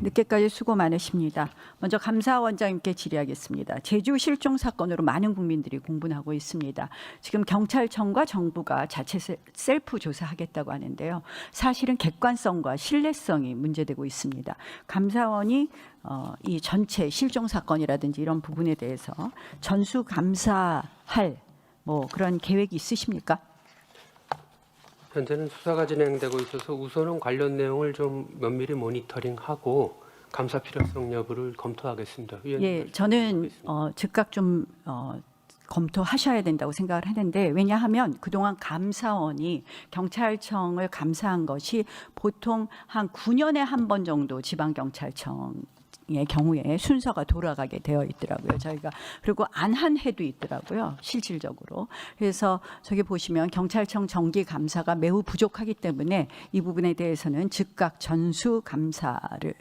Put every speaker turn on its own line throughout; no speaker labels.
늦게까지 수고 많으십니다. 먼저 감사원장님께 질의하겠습니다. 제주 실종 사건으로 많은 국민들이 공분하고 있습니다. 지금 경찰청과 정부가 자체 셀프 조사하겠다고 하는데요. 사실은 객관성과 신뢰성이 문제되고 있습니다. 감사원이 이 전체 실종 사건이라든지 이런 부분에 대해서 전수 감사할 그런 계획이 있으십니까?
현재는 수사가 진행되고 있어서 우선은 관련 내용을 좀 면밀히 모니터링하고 감사 필요성 여부를 검토하겠습니다.
예, 저는 즉각 좀 검토하셔야 된다고 생각을 하는데, 왜냐하면 그동안 감사원이 경찰청을 감사한 것이 보통 한 9년에 한 번 정도 지방경찰청의 경우에 순서가 돌아가게 되어 있더라고요. 저희가 그리고 안 한 해도 있더라고요. 실질적으로. 그래서 저기 보시면 경찰청 정기 감사가 매우 부족하기 때문에 이 부분에 대해서는 즉각 전수 감사를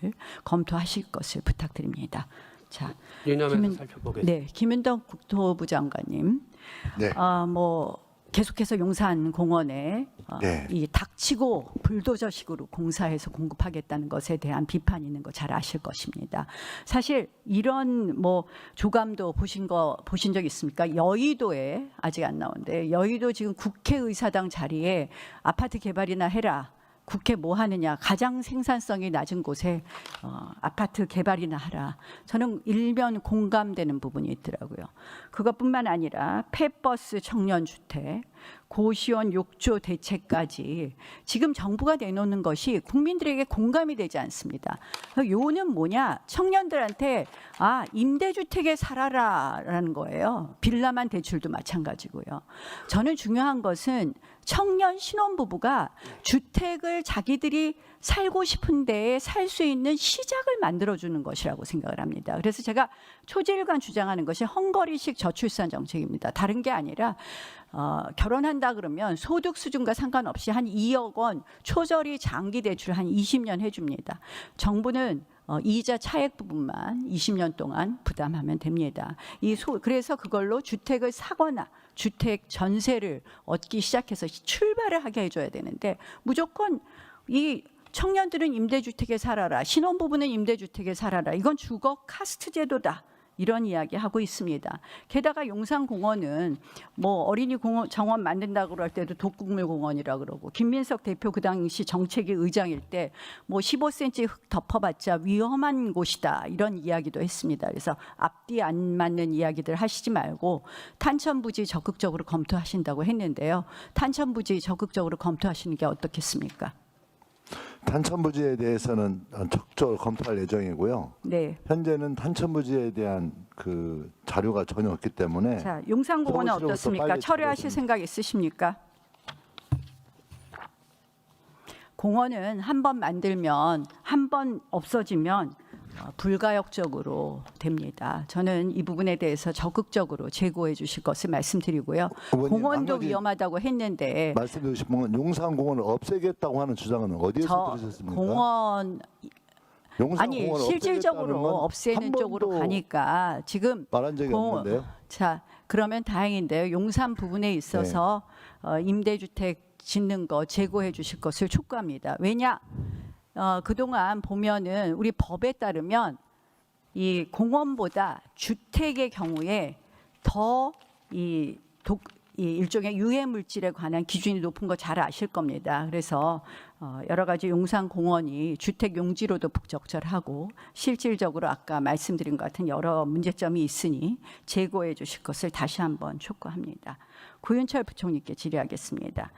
검토하실 것을 부탁드립니다. 자,
유념해서 살펴보겠습니다.
네, 김윤덕 국토부 장관님.
네.
계속해서 용산공원에
네.
이 닥치고 불도저식으로 공사해서 공급하겠다는 것에 대한 비판이 있는 거 잘 아실 것입니다. 사실 이런 조감도 보신 적 있습니까? 여의도에 아직 안 나오는데, 여의도 지금 국회의사당 자리에 아파트 개발이나 해라. 국회 뭐 하느냐, 가장 생산성이 낮은 곳에 아파트 개발이나 하라. 저는 일면 공감되는 부분이 있더라고요. 그것뿐만 아니라 폐버스 청년주택, 고시원 욕조 대책까지 지금 정부가 내놓는 것이 국민들에게 공감이 되지 않습니다. 요는 뭐냐, 청년들한테 임대주택에 살아라라는 거예요. 빌라만 대출도 마찬가지고요. 저는 중요한 것은 청년 신혼부부가 주택을 자기들이 살고 싶은 데에 살 수 있는 시작을 만들어주는 것이라고 생각을 합니다. 그래서 제가 초지일관 주장하는 것이 헝거리식 저출산 정책입니다. 다른 게 아니라 결혼한다 그러면 소득 수준과 상관없이 한 2억 원 초저리 장기 대출 한 20년 해줍니다. 정부는 이자 차액 부분만 20년 동안 부담하면 됩니다. 그래서 그걸로 주택을 사거나 주택 전세를 얻기 시작해서 출발을 하게 해줘야 되는데, 무조건 이 청년들은 임대주택에 살아라, 신혼부부는 임대주택에 살아라, 이건 주거 카스트 제도다, 이런 이야기 하고 있습니다. 게다가 용산공원은 어린이 정원 만든다고 그럴 때도 독극물공원이라 그러고, 김민석 대표 그 당시 정책위 의장일 때 15cm 흙 덮어봤자 위험한 곳이다, 이런 이야기도 했습니다. 그래서 앞뒤 안 맞는 이야기들 하시지 말고 탄천부지 적극적으로 검토하신다고 했는데요. 탄천부지 적극적으로 검토하시는 게 어떻겠습니까?
탄천부지에 대해서는 적극적으로 검토할 예정이고요.
네.
현재는 탄천부지에 대한 그 자료가 전혀 없기 때문에.
자, 용산공원은
서울시로부터
어떻습니까?
빨리
철회하실 생각 있으십니까? 공원은 한 번 만들면, 한 번 없어지면 불가역적으로 됩니다. 저는 이 부분에 대해서 적극적으로 제고해 주실 것을 말씀드리고요.
의원님,
공원도
한 가지
위험하다고 했는데
말씀드리고 싶은 건 용산공원을 없애겠다고 하는 주장은 어디에서 들으셨습니까?
공원
용산공원을
실질적으로
없애겠다는 건
없애는
한
쪽으로
번도
가니까 지금
말한 적이 없는데요.
자, 그러면 다행인데요. 용산 부분에 있어서 임대주택 짓는 거 제고해 주실 것을 촉구합니다. 왜냐? 그동안 보면은 우리 법에 따르면 이 공원보다 주택의 경우에 더 이 일종의 유해 물질에 관한 기준이 높은 거 잘 아실 겁니다. 그래서 여러 가지 용산공원이 주택 용지로도 적절하고 실질적으로 아까 말씀드린 것 같은 여러 문제점이 있으니 제고해 주실 것을 다시 한번 촉구합니다. 구윤철 부총리께 질의하겠습니다.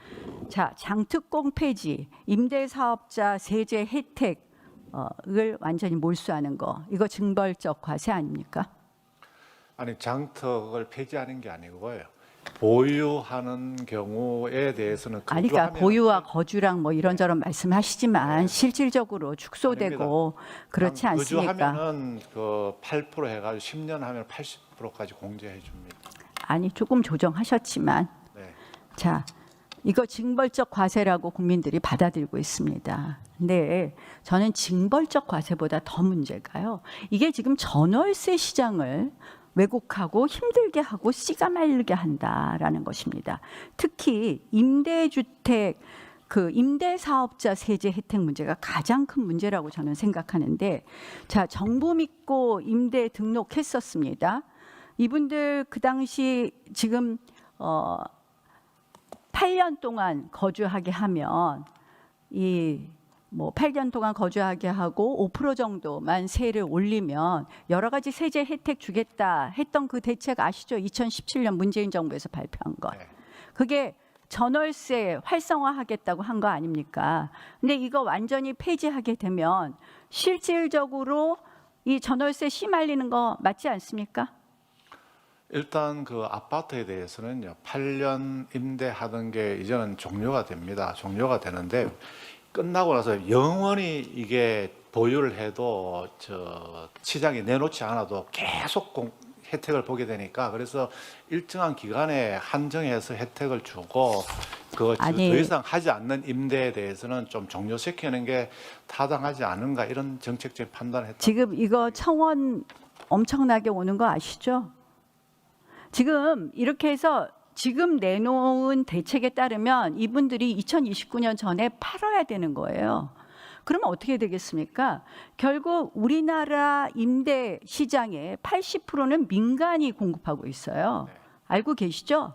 자, 장특공 폐지, 임대사업자 세제 혜택을 완전히 몰수하는 거, 이거 징벌적 과세 아닙니까?
아니, 장특을 폐지하는 게 아니고요. 보유하는 경우에 대해서는
그러니까 보유와 거주랑 이런저런 말씀하시지만 실질적으로 축소되고 그렇지 않습니까?
거주하면은 그 8% 해가지고 10년 하면 80%까지 공제해 줍니다.
아니, 조금 조정하셨지만
네.
자, 이거 징벌적 과세라고 국민들이 받아들이고 있습니다. 근데 저는 징벌적 과세보다 더 문제가요, 이게 지금 전월세 시장을 왜곡하고 힘들게 하고 씨가 말리게 한다라는 것입니다. 특히 임대주택 그 임대 사업자 세제 혜택 문제가 가장 큰 문제라고 저는 생각하는데, 자, 정부 믿고 임대 등록했었습니다. 이분들 그 당시 지금 8년 동안 거주하게 하면 이 뭐 8년 동안 거주하게 하고 5% 정도만 세를 올리면 여러 가지 세제 혜택 주겠다 했던 그 대책 아시죠? 2017년 문재인 정부에서 발표한 것.
네.
그게 전월세 활성화하겠다고 한 거 아닙니까? 근데 이거 완전히 폐지하게 되면 실질적으로 이 전월세 씨말리는 거 맞지 않습니까?
일단 그 아파트에 대해서는요, 8년 임대하던 게 이제는 종료가 됩니다. 종료가 되는데 끝나고 나서 영원히 이게 보유를 해도 시장에 내놓지 않아도 계속 혜택을 보게 되니까, 그래서 일정한 기간에 한정해서 혜택을 주고 더 이상 하지 않는 임대에 대해서는 좀 종료시키는 게 타당하지 않은가, 이런 정책적인 판단을 했다.
지금 이거 청원 엄청나게 오는 거 아시죠? 지금 이렇게 해서 지금 내놓은 대책에 따르면 이분들이 2029년 전에 팔아야 되는 거예요. 그러면 어떻게 되겠습니까? 결국 우리나라 임대 시장의 80%는 민간이 공급하고 있어요. 알고 계시죠?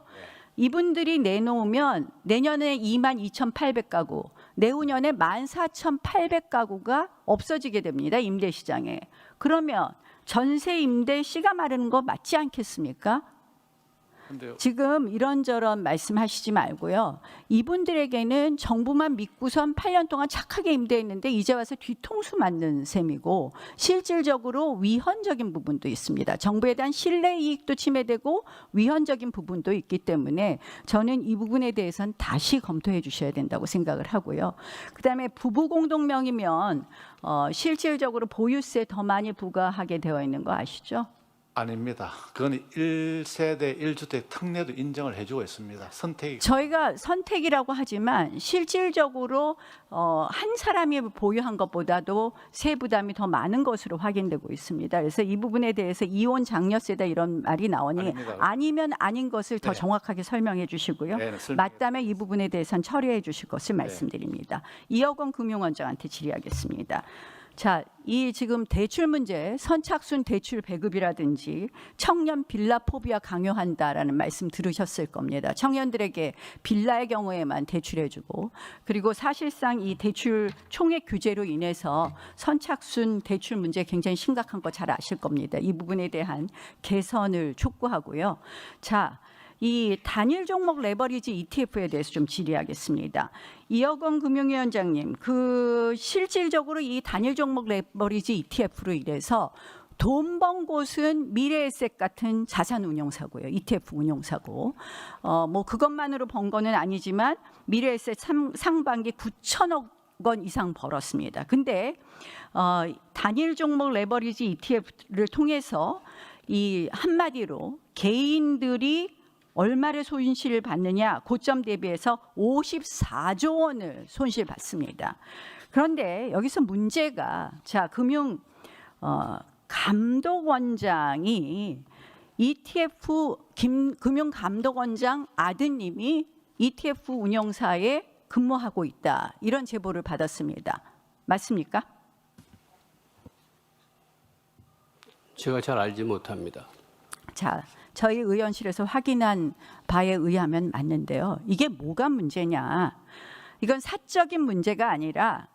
이분들이 내놓으면 내년에 22,800가구, 내후년에 14,800가구가 없어지게 됩니다. 임대 시장에. 그러면 전세 임대 씨가 마르는 거 맞지 않겠습니까?
근데요.
지금 이런저런 말씀하시지 말고요. 이분들에게는 정부만 믿고선 8년 동안 착하게 임대했는데 이제 와서 뒤통수 맞는 셈이고, 실질적으로 위헌적인 부분도 있습니다. 정부에 대한 신뢰 이익도 침해되고 위헌적인 부분도 있기 때문에 저는 이 부분에 대해서는 다시 검토해 주셔야 된다고 생각을 하고요. 그다음에 부부 공동명의면 실질적으로 보유세 더 많이 부과하게 되어 있는 거 아시죠?
아닙니다. 그건 1세대 1주택 특례도 인정을 해주고 있습니다. 선택이.
저희가 선택이라고 하지만 실질적으로 한 사람이 보유한 것보다도 세 부담이 더 많은 것으로 확인되고 있습니다. 그래서 이 부분에 대해서 이혼 장려세다 이런 말이 나오니
아닙니다.
아니면 아닌 것을 더
네.
정확하게 설명해 주시고요.
네, 설명해
맞다면 이 부분에 대해서는 처리해 주실 것을 말씀드립니다. 이억원 금융원장한테 질의하겠습니다. 자, 이 지금 대출 문제, 선착순 대출 배급이라든지 청년 빌라 포비아 강요한다라는 말씀 들으셨을 겁니다. 청년들에게 빌라의 경우에만 대출해주고, 그리고 사실상 이 대출 총액 규제로 인해서 선착순 대출 문제 굉장히 심각한 거 잘 아실 겁니다. 이 부분에 대한 개선을 촉구하고요. 자, 이 단일 종목 레버리지 ETF에 대해서 좀 질의하겠습니다. 이억원 금융위원장님, 그 실질적으로 이 단일 종목 레버리지 ETF로 인해서 돈 번 곳은 미래에셋 같은 자산 운용사고예요. ETF 운용사고. 뭐 그것만으로 번 거는 아니지만 미래에셋 상반기 9천억 원 이상 벌었습니다. 근데 단일 종목 레버리지 ETF를 통해서 이 한마디로 개인들이 얼마를 손실을 받느냐, 고점 대비해서 54조 원을 손실 받습니다. 그런데 여기서 문제가, 자, 감독원장이 ETF 금융감독원장 아드님이 ETF 운영사에 근무하고 있다, 이런 제보를 받았습니다. 맞습니까?
제가 잘 알지 못합니다.
자, 저희 의원실에서 확인한 바에 의하면 맞는데요. 이게 뭐가 문제냐? 이건 사적인 문제가 아니라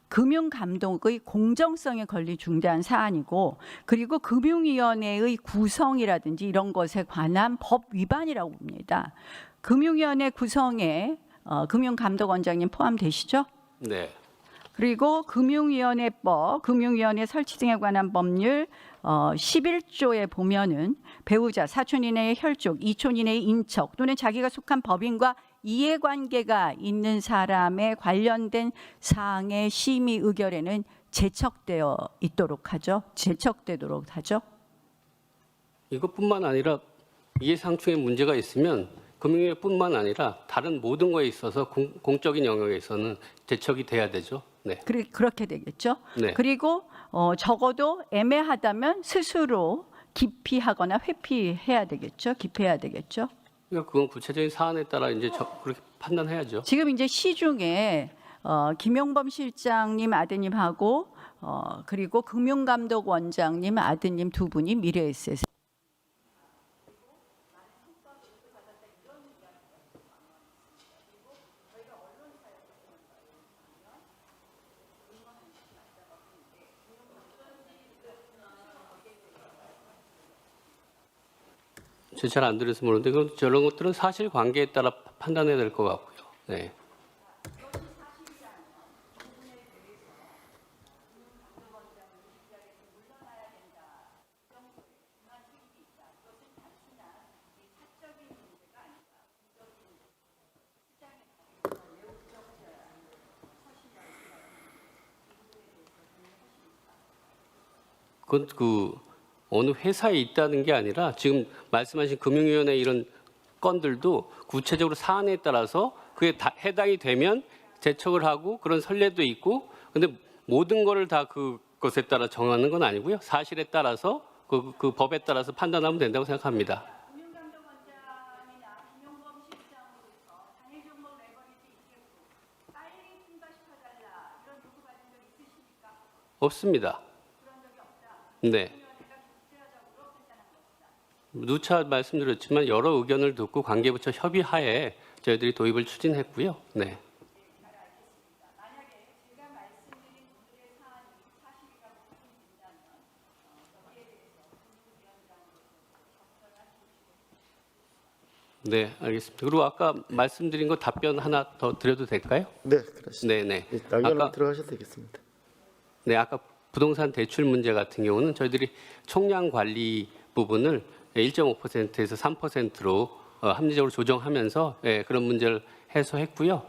금융감독의 공정성에 걸린 중대한 사안이고, 그리고 금융위원회의 구성이라든지 이런 것에 관한 법 위반이라고 봅니다. 금융위원회 구성에 금융감독원장님 포함되시죠?
네.
그리고 금융위원회법, 금융위원회 설치 등에 관한 법률 11조에 보면은 배우자, 사촌 이내의 혈족, 이촌 이내의 인척 또는 자기가 속한 법인과 이해관계가 있는 사람에 관련된 사항의 심의 의결에는 제척되어 있도록 하죠. 제척되도록 하죠.
이것뿐만 아니라 이해상충의 문제가 있으면 금융위뿐만 아니라 다른 모든 거에 있어서 공적인 영역에서는 제척이 돼야 되죠. 네.
그렇게 되겠죠.
네.
그리고 적어도 애매하다면 스스로 기피하거나 회피해야 되겠죠. 기피해야 되겠죠.
그러니까 그건 구체적인 사안에 따라 이제 그렇게 판단해야죠.
지금 이제 시중에 김용범 실장님 아드님하고 그리고 금융감독 원장님 아드님 두 분이 미래에셋에
제가 잘 안 들어서 모르는데 그건 저런 것들은 사실관계에 따라 판단해야 될 것 같고요. 네. 그건 그 어느 회사에 있다는 게 아니라 지금 말씀하신 금융위원회 이런 건들도 구체적으로 사안에 따라서 그게 다 해당이 되면 제척을 하고 그런 선례도 있고 근데 모든 거를 다 그것에 따라 정하는 건 아니고요. 사실에 따라서 그 법에 따라서 판단하면 된다고 생각합니다. 없습니다. 네. 누차 말씀드렸지만 여러 의견을 듣고 관계부처 협의하에 저희들이 도입을 추진했고요. 네. 네, 알겠습니다. 그리고 아까 말씀드린 거 답변 하나 더 드려도 될까요?
네, 그렇습니다.
네, 네.
낙연으로
아까
들어가셔도 되겠습니다.
네, 아까 부동산 대출 문제 같은 경우는 저희들이 총량 관리 부분을 1.5%에서 3%로 합리적으로 조정하면서 그런 문제를 해소했고요.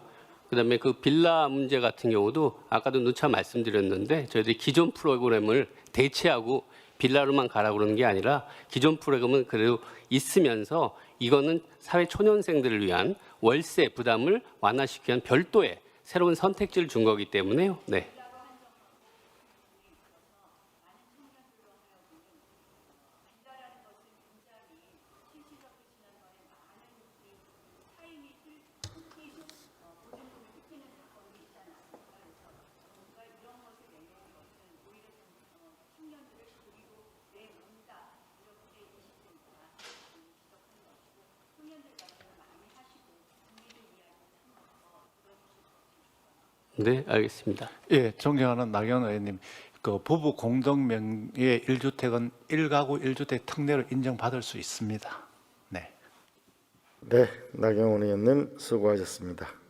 그다음에 그 빌라 문제 같은 경우도 아까도 누차 말씀드렸는데 저희들이 기존 프로그램을 대체하고 빌라로만 가라고 그러는 게 아니라 기존 프로그램은 그래도 있으면서 이거는 사회 초년생들을 위한 월세 부담을 완화시키기 위한 별도의 새로운 선택지를 준 거기 때문에요. 네. 네, 알겠습니다.
예, 존경하는 나경원 의원님, 그 부부 공동 명의의 1주택은 1가구 1주택 특례로 인정받을 수 있습니다. 네.
네, 나경원 의원님 수고하셨습니다.